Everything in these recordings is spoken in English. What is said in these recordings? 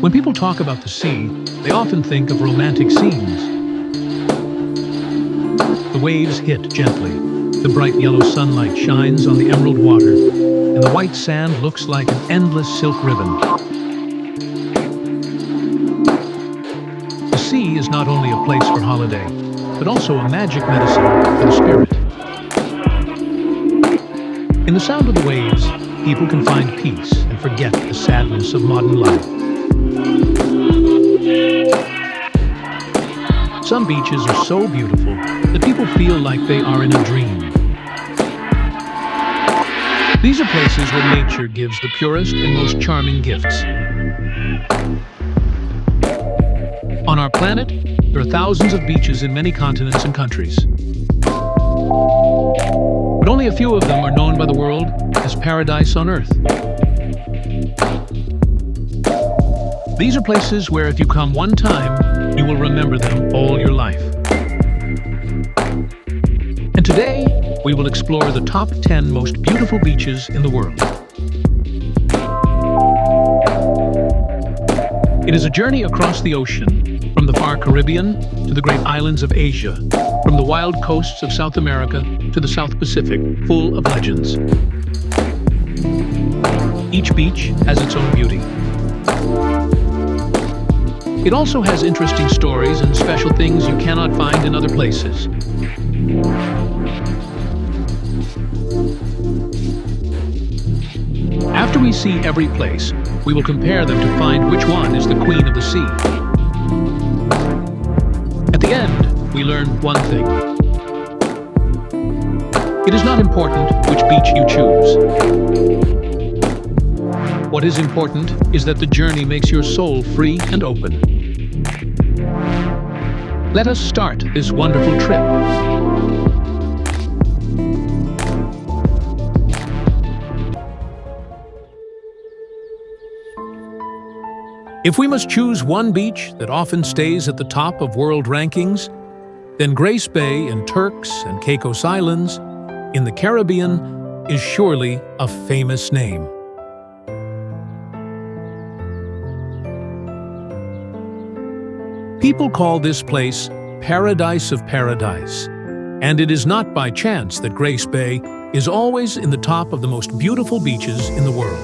When people talk about the sea, they often think of romantic scenes. The waves hit gently, the bright yellow sunlight shines on the emerald water, and the white sand looks like an endless silk ribbon. The sea is not only a place for holiday, but also a magic medicine for the spirit. In the sound of the waves, people can find peace and forget the sadness of modern life. Some beaches are so beautiful that people feel like they are in a dream. These are places where nature gives the purest and most charming gifts. On our planet, there are thousands of beaches in many continents and countries. But only a few of them are known by the world as paradise on Earth. These are places where if you come one time, you will remember them all your life. And today, we will explore the top 10 most beautiful beaches in the world. It is a journey across the ocean, from the far Caribbean to the great islands of Asia, from the wild coasts of South America to the South Pacific, full of legends. Each beach has its own beauty. It also has interesting stories and special things you cannot find in other places. After we see every place, we will compare them to find which one is the queen of the sea. At the end, we learn one thing. It is not important which beach you choose. What is important is that the journey makes your soul free and open. Let us start this wonderful trip. If we must choose one beach that often stays at the top of world rankings, then Grace Bay in Turks and Caicos Islands in the Caribbean is surely a famous name. People call this place Paradise of Paradise, and it is not by chance that Grace Bay is always in the top of the most beautiful beaches in the world.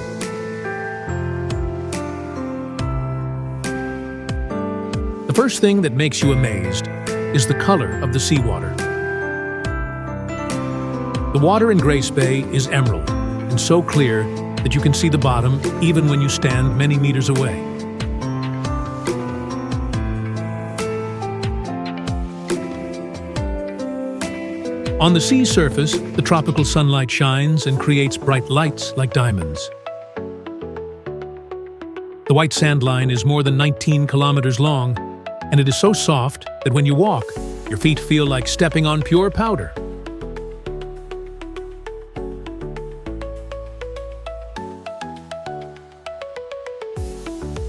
The first thing that makes you amazed is the color of the seawater. The water in Grace Bay is emerald and so clear that you can see the bottom even when you stand many meters away. On the sea surface, the tropical sunlight shines and creates bright lights like diamonds. The white sand line is more than 19 kilometers long, and it is so soft that when you walk, your feet feel like stepping on pure powder.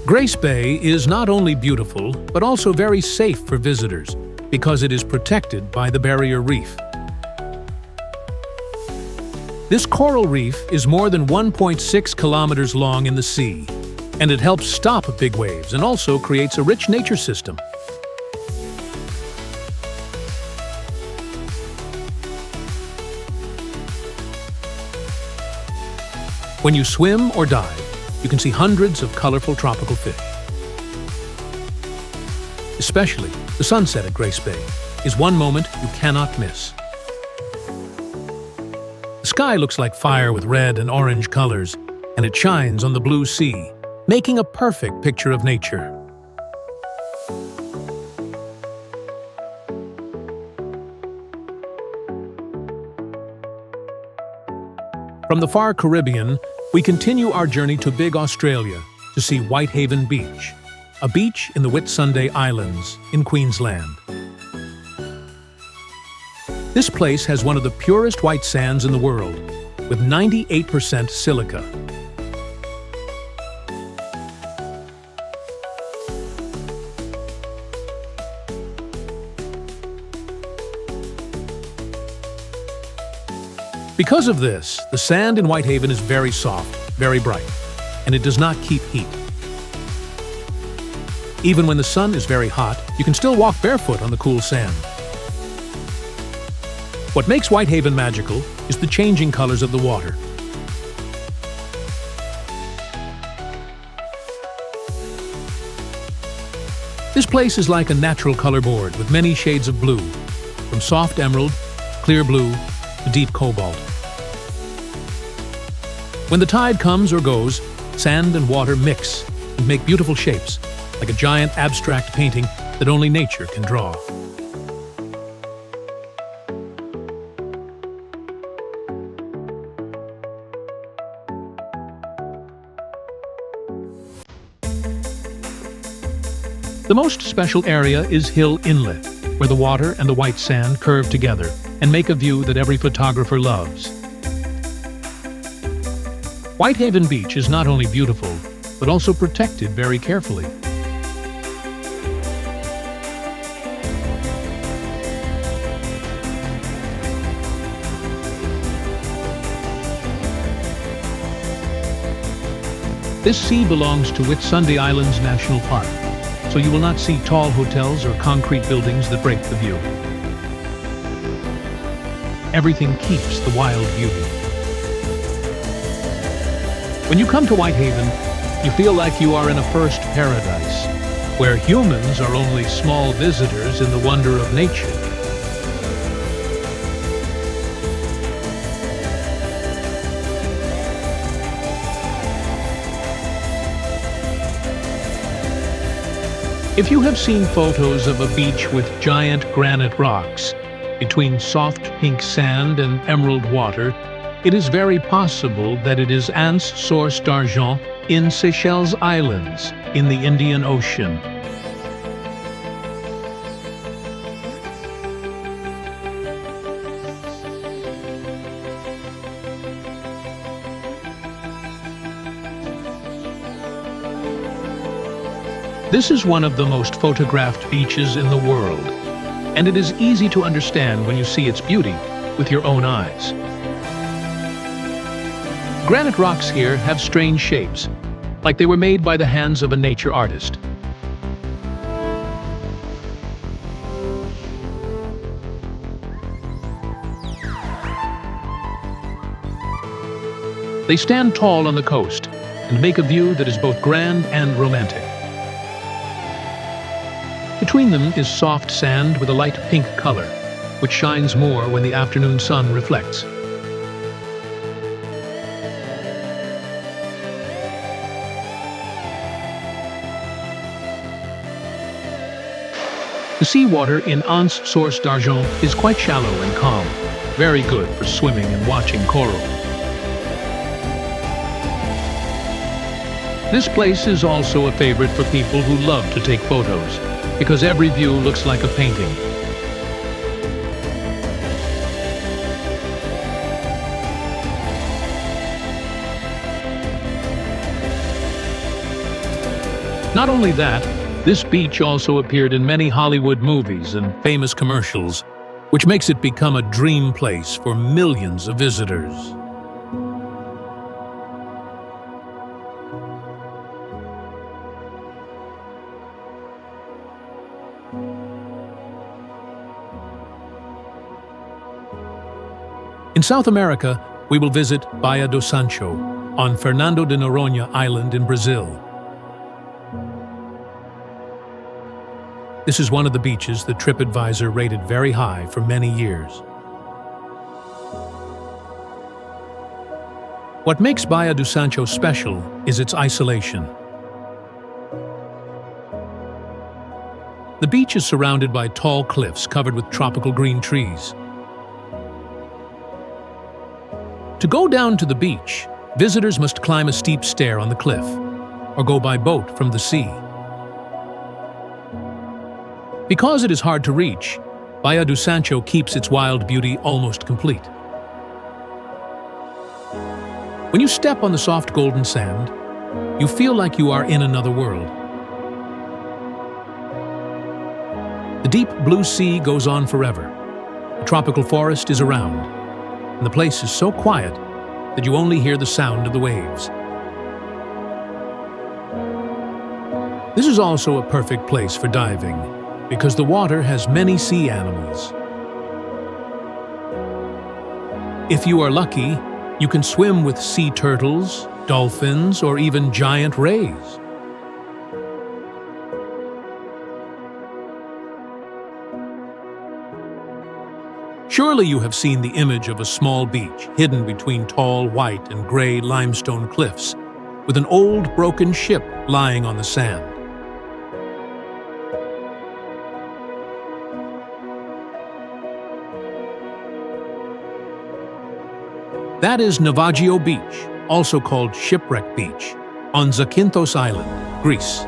Grace Bay is not only beautiful, but also very safe for visitors because it is protected by the barrier reef. This coral reef is more than 1.6 kilometers long in the sea, and it helps stop big waves and also creates a rich nature system. When you swim or dive, you can see hundreds of colorful tropical fish. Especially the sunset at Grace Bay is one moment you cannot miss. The sky looks like fire with red and orange colors, and it shines on the blue sea, making a perfect picture of nature. From the far Caribbean, we continue our journey to Big Australia to see Whitehaven Beach, a beach in the Whitsunday Islands in Queensland. This place has one of the purest white sands in the world, with 98% silica. Because of this, the sand in Whitehaven is very soft, very bright, and it does not keep heat. Even when the sun is very hot, you can still walk barefoot on the cool sand. What makes Whitehaven magical is the changing colors of the water. This place is like a natural color board with many shades of blue, from soft emerald, clear blue, to deep cobalt. When the tide comes or goes, sand and water mix and make beautiful shapes, like a giant abstract painting that only nature can draw. The most special area is Hill Inlet, where the water and the white sand curve together and make a view that every photographer loves. Whitehaven Beach is not only beautiful, but also protected very carefully. This sea belongs to Whitsunday Islands National Park, so you will not see tall hotels or concrete buildings that break the view. Everything keeps the wild beauty. When you come to Whitehaven, you feel like you are in a first paradise, where humans are only small visitors in the wonder of nature. If you have seen photos of a beach with giant granite rocks, between soft pink sand and emerald water, it is very possible that it is Anse Source d'Argent in Seychelles Islands, in the Indian Ocean. This is one of the most photographed beaches in the world, and it is easy to understand when you see its beauty with your own eyes. Granite rocks here have strange shapes, like they were made by the hands of a nature artist. They stand tall on the coast and make a view that is both grand and romantic. Between them is soft sand with a light pink color, which shines more when the afternoon sun reflects. The seawater in Anse Source d'Argent is quite shallow and calm, very good for swimming and watching coral. This place is also a favorite for people who love to take photos, because every view looks like a painting. Not only that, this beach also appeared in many Hollywood movies and famous commercials, which makes it become a dream place for millions of visitors. In South America, we will visit Baia do Sancho on Fernando de Noronha Island in Brazil. This is one of the beaches that TripAdvisor rated very high for many years. What makes Baia do Sancho special is its isolation. The beach is surrounded by tall cliffs covered with tropical green trees. To go down to the beach, visitors must climb a steep stair on the cliff, or go by boat from the sea. Because it is hard to reach, Baia do Sancho keeps its wild beauty almost complete. When you step on the soft golden sand, you feel like you are in another world. The deep blue sea goes on forever. A tropical forest is around, and the place is so quiet that you only hear the sound of the waves. This This is also a perfect place for diving, because the water has many sea animals. If you are lucky, you can swim with sea turtles, dolphins, or even giant rays. Surely you have seen the image of a small beach hidden between tall white and gray limestone cliffs, with an old broken ship lying on the sand. That is Navagio Beach, also called Shipwreck Beach, on Zakynthos Island, Greece.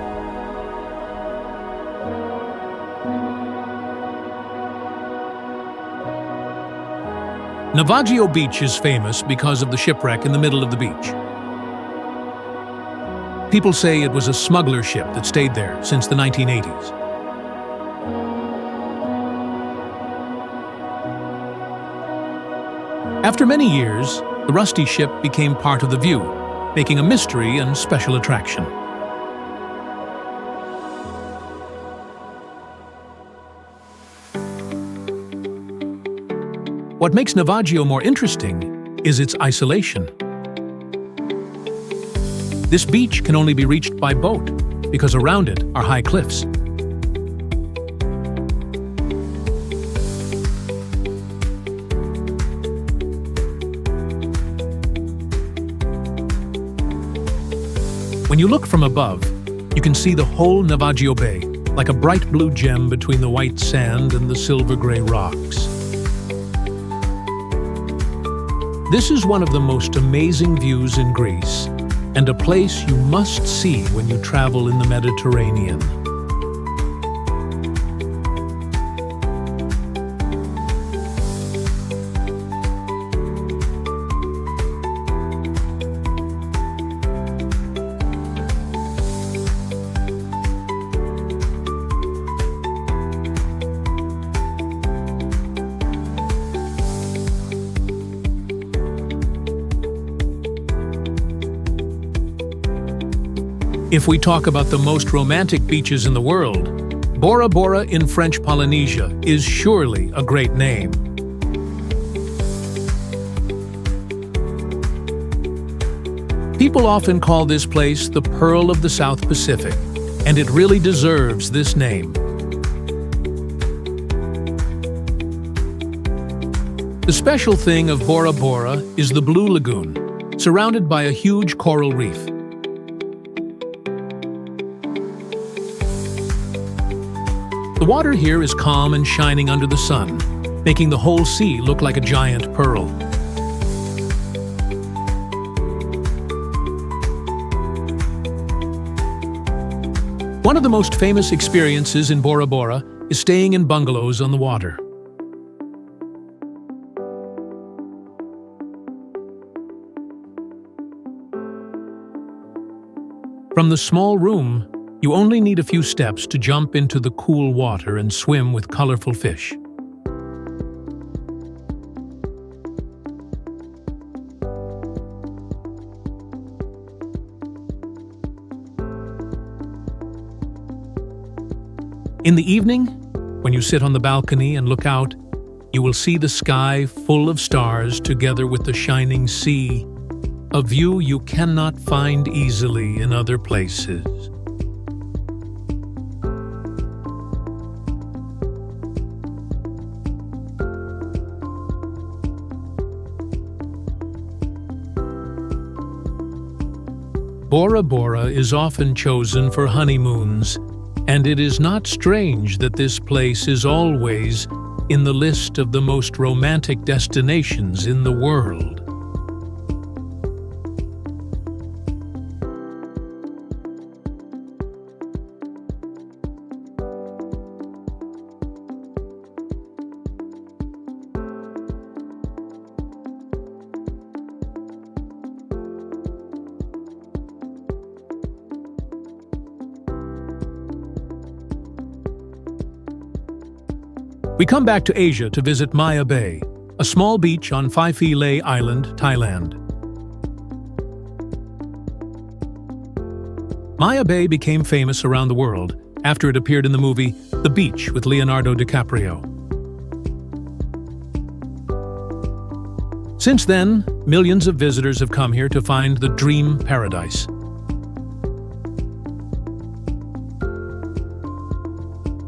Navagio Beach is famous because of the shipwreck in the middle of the beach. People say it was a smuggler ship that stayed there since the 1980s. After many years, the rusty ship became part of the view, making a mystery and special attraction. What makes Navagio more interesting is its isolation. This beach can only be reached by boat, because around it are high cliffs. When you look from above, you can see the whole Navagio Bay, like a bright blue gem between the white sand and the silver-gray rocks. This is one of the most amazing views in Greece, and a place you must see when you travel in the Mediterranean. If we talk about the most romantic beaches in the world, Bora in French Polynesia is surely a great name. People often call this place the Pearl of the South Pacific, and it really deserves this name. The special thing of Bora is the Blue Lagoon, surrounded by a huge coral reef. The water here is calm and shining under the sun, making the whole sea look like a giant pearl. One of the most famous experiences in Bora is staying in bungalows on the water. From the small room, you only need a few steps to jump into the cool water and swim with colorful fish. In the evening, when you sit on the balcony and look out, you will see the sky full of stars together with the shining sea, a view you cannot find easily in other places. Bora is often chosen for honeymoons, and it is not strange that this place is always in the list of the most romantic destinations in the world. We come back to Asia to visit Baia Bay, a small beach on Phi Phi Lay Island, Thailand. Baia Bay became famous around the world after it appeared in the movie The Beach with Leonardo DiCaprio. Since then, millions of visitors have come here to find the dream paradise.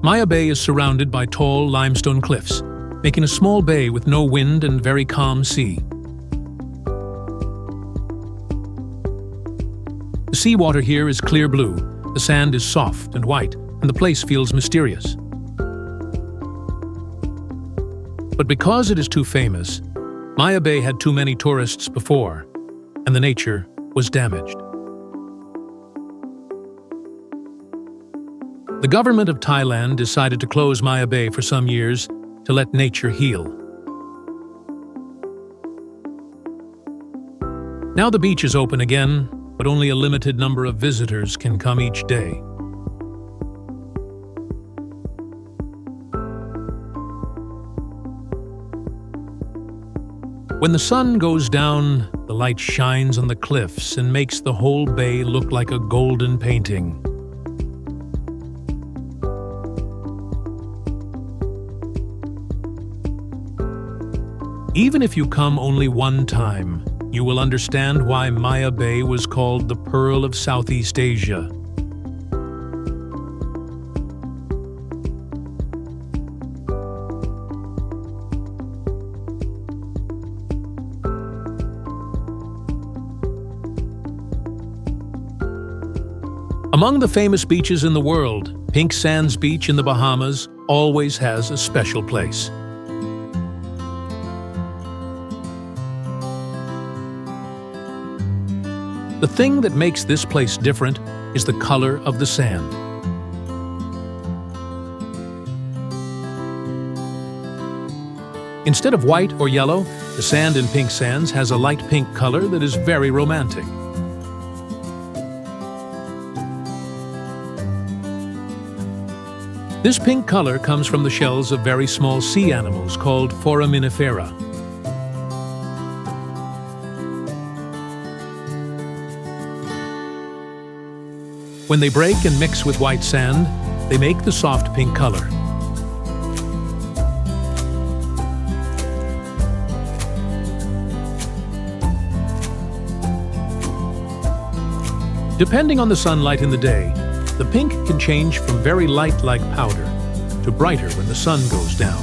Baia Bay is surrounded by tall limestone cliffs, making a small bay with no wind and very calm sea. The seawater here is clear blue, the sand is soft and white, and the place feels mysterious. But because it is too famous, Baia Bay had too many tourists before, and the nature was damaged. The government of Thailand decided to close Baia Bay for some years to let nature heal. Now the beach is open again, but only a limited number of visitors can come each day. When the sun goes down, the light shines on the cliffs and makes the whole bay look like a golden painting. Even if you come only one time, you will understand why Baia Bay was called the Pearl of Southeast Asia. Among the famous beaches in the world, Pink Sands Beach in the Bahamas always has a special place. The thing that makes this place different is the color of the sand. Instead of white or yellow, the sand in Pink Sands has a light pink color that is very romantic. This pink color comes from the shells of very small sea animals called foraminifera. When they break and mix with white sand, they make the soft pink color. Depending on the sunlight in the day, the pink can change from very light like powder to brighter when the sun goes down.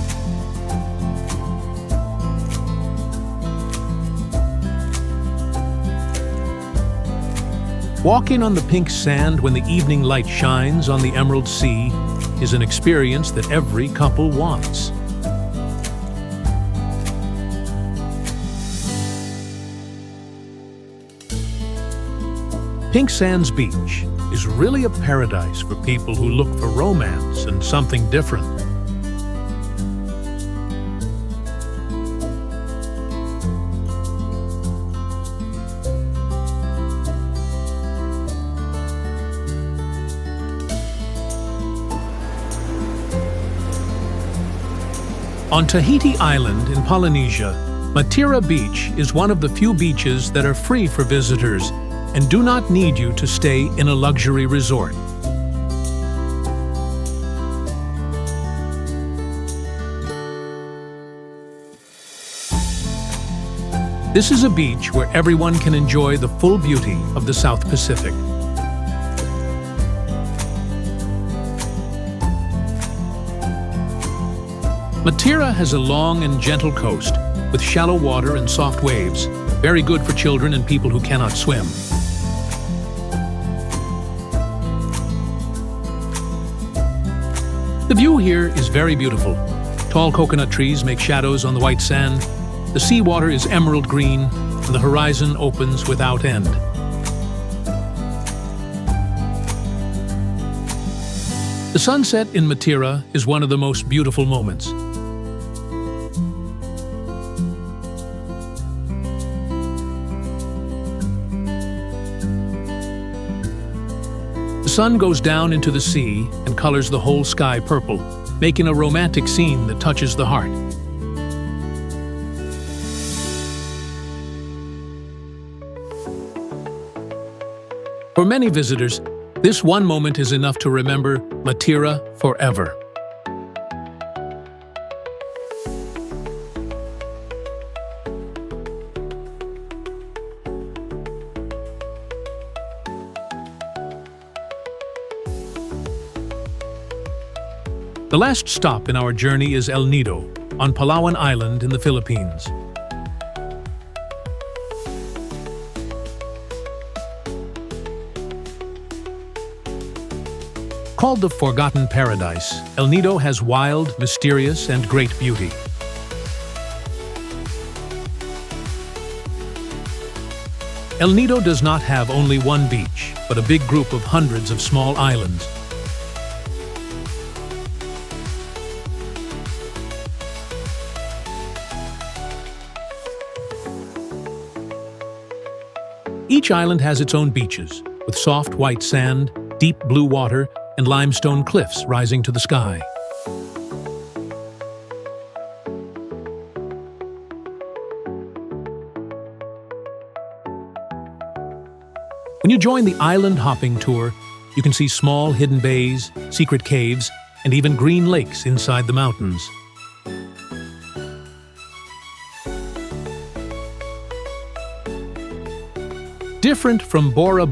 Walking on the pink sand when the evening light shines on the emerald sea is an experience that every couple wants. Pink Sands Beach is really a paradise for people who look for romance and something different. On Tahiti Island in Polynesia, Matira Beach is one of the few beaches that are free for visitors and do not need you to stay in a luxury resort. This is a beach where everyone can enjoy the full beauty of the South Pacific. Matira has a long and gentle coast with shallow water and soft waves, very good for children and people who cannot swim. The view here is very beautiful. Tall coconut trees make shadows on the white sand, the seawater is emerald green, and the horizon opens without end. The sunset in Matira is one of the most beautiful moments. The sun goes down into the sea and colors the whole sky purple, making a romantic scene that touches the heart. For many visitors, This one moment is enough to remember Matira forever. The last stop in our journey is El Nido, on Palawan Island in the Philippines. Called the Forgotten Paradise, El Nido has wild, mysterious, and great beauty. El Nido does not have only one beach, but a big group of hundreds of small islands. Each island has its own beaches, with soft white sand, deep blue water, and limestone cliffs rising to the sky. When you join the island hopping tour, you can see small hidden bays, secret caves, and even green lakes inside the mountains. Different from Bora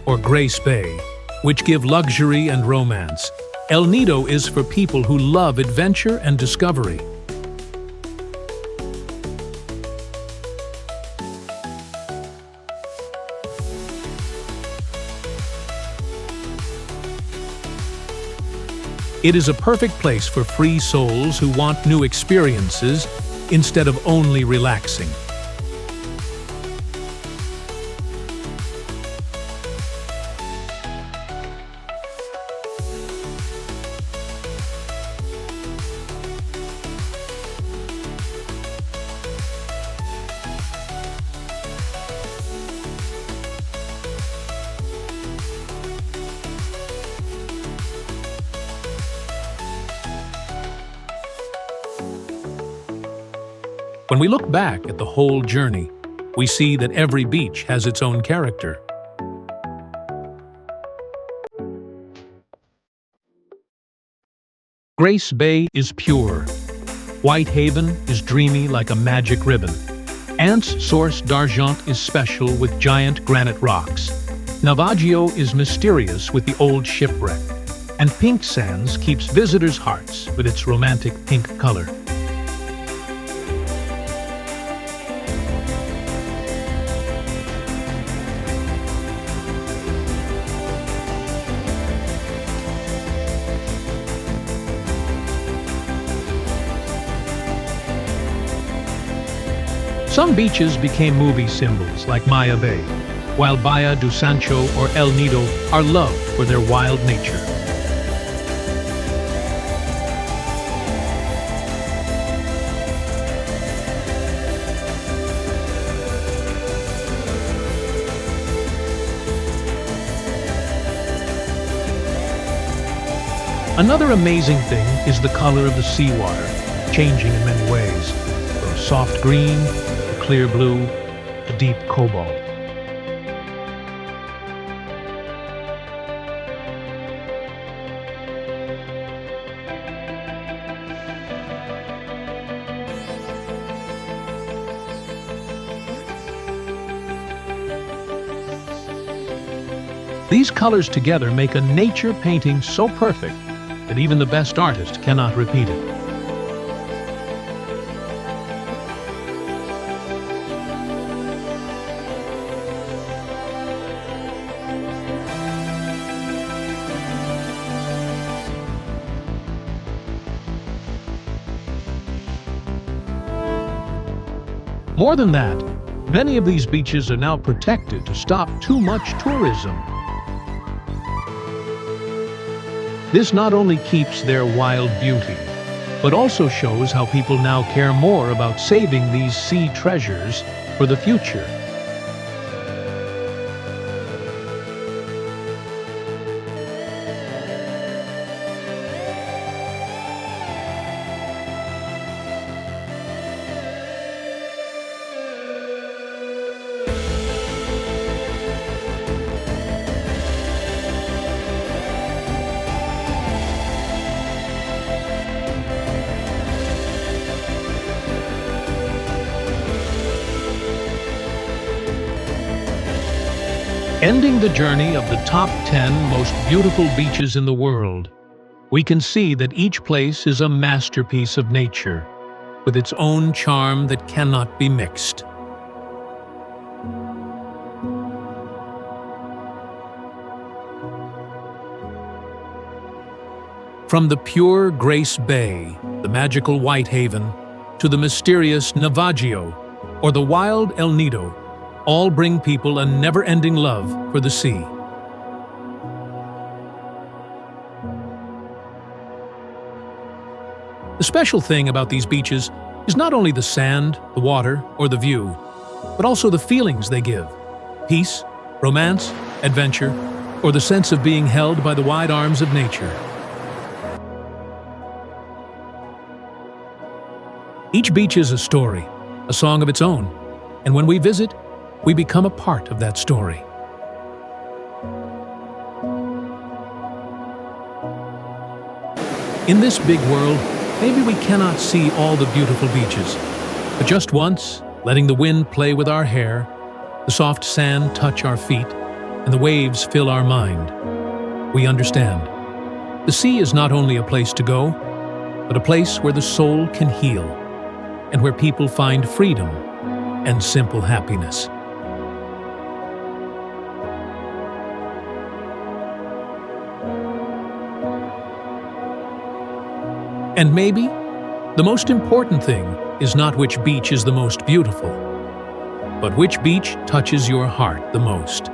or Grace Bay, which give luxury and romance, El Nido is for people who love adventure and discovery. It is a perfect place for free souls who want new experiences instead of only relaxing. When we look back at the whole journey, we see that every beach has its own character. Grace Bay is pure. Whitehaven is dreamy like a magic ribbon. Anse Source d'Argent is special with giant granite rocks. Navagio is mysterious with the old shipwreck. And Pink Sands keeps visitors' hearts with its romantic pink color. Some beaches became movie symbols like Maya Bay, while Baia do Sancho or El Nido are loved for their wild nature. Another amazing thing is the color of the seawater, changing in many ways, from soft green to clear blue to deep cobalt. These colors together make a nature painting so perfect that even the best artist cannot repeat it. More than that, many of these beaches are now protected to stop too much tourism. This not only keeps their wild beauty, but also shows how people now care more about saving these sea treasures for the future. Ending the journey of the top 10 most beautiful beaches in the world, we can see that each place is a masterpiece of nature, with its own charm that cannot be mixed. From the pure Grace Bay, the magical Whitehaven, to the mysterious Navagio, or the wild El Nido, all bring people a never-ending love for the sea. The special thing about these beaches is not only the sand, the water, or the view, but also the feelings they give: peace, romance, adventure, or the sense of being held by the wide arms of nature. Each beach is a story, a song of its own, and when we visit, we become a part of that story. In this big world, maybe we cannot see all the beautiful beaches, but just once, letting the wind play with our hair, the soft sand touch our feet, and the waves fill our mind, we understand. The sea is not only a place to go, but a place where the soul can heal, and where people find freedom and simple happiness. And maybe, the most important thing is not which beach is the most beautiful, but which beach touches your heart the most.